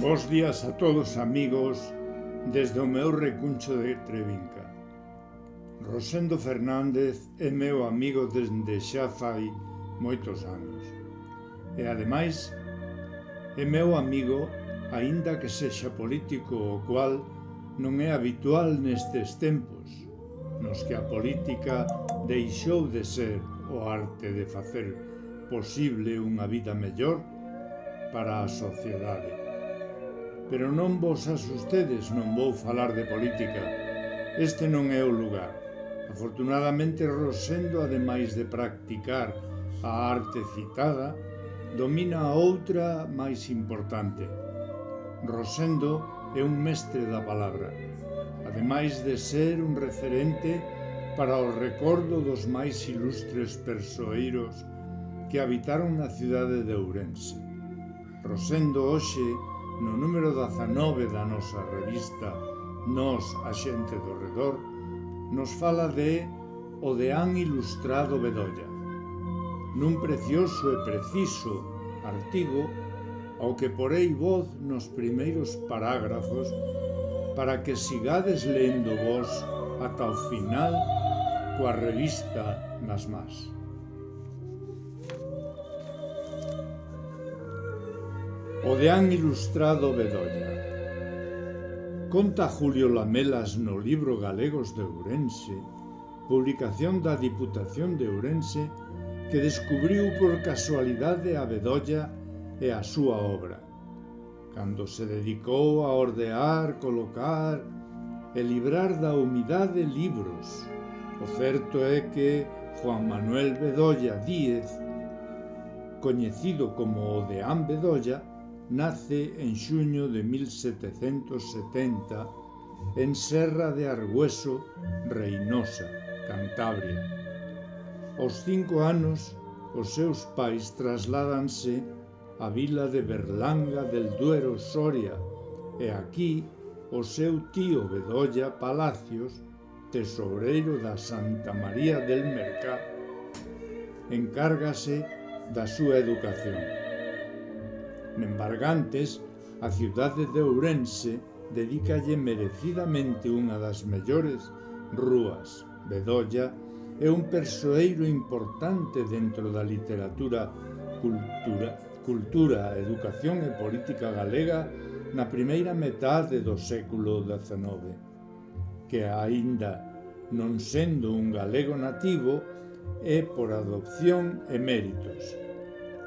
Bos días a todos, amigos, desde o meu recuncho de Trevinca. Rosendo Fernández é meu amigo desde xa fai moitos anos. E, ademais, é meu amigo, aínda que sexa político, o cual non é habitual nestes tempos, nos que a política deixou de ser o arte de facer posible unha vida mellor para a sociedade. Pero non vos asustedes, non vou falar de política. Este non é o lugar. Afortunadamente, Rosendo, ademais de practicar a arte citada, domina a outra máis importante. Rosendo é un mestre da palabra, ademais de ser un referente para o recordo dos máis ilustres persoeiros que habitaron na cidade de Ourense. Rosendo hoxe, no número 19 da nosa revista Nós, a xente do redor, nos fala de O deán ilustrado Bedolla, nun precioso e preciso artigo ao que porei voz nos primeiros parágrafos para que sigades lendo vos ata o final coa revista nas más. O deán ilustrado Bedolla. Conta Julio Lamelas no libro Galegos de Ourense, publicación da Diputación de Ourense, que descubriu por casualidade a Bedolla e a súa obra, cando se dedicou a ordear, colocar e librar da humidade libros. O certo é que Juan Manuel Bedolla Díez, coñecido como o deán Bedolla, nace en xuño de 1770 en Serra de Argüeso, Reinosa, Cantabria. Aos 5 anos, os seus pais trasládanse á vila de Berlanga del Duero, Soria, e aquí o seu tío Bedolla Palacios, tesoureiro da Santa María del Mercá, encárgase da súa educación. Nembargantes, a cidade de Ourense dedícalle merecidamente unha das mellores rúas. Bedolla é un persoeiro importante dentro da literatura, cultura, educación e política galega na primeira metade do século XIX, que aínda non sendo un galego nativo, é por adopción e méritos.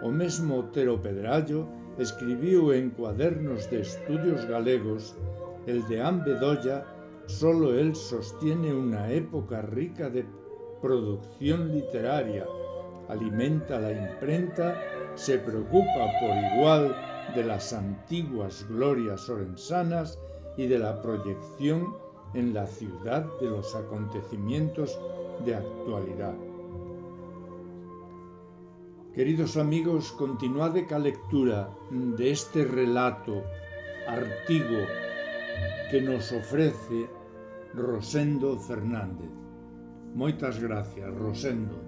O mesmo Otero Pedrallo escribiu en Cuadernos de Estudios Galegos: el deán Bedolla solo él sostiene una época rica de producción literaria, alimenta la imprenta, se preocupa por igual de las antiguas glorias orensanas y de la proyección en la ciudad de los acontecimientos de actualidad. Queridos amigos, continuade ca lectura deste relato, artigo que nos ofrece Rosendo Fernández. Moitas gracias, Rosendo.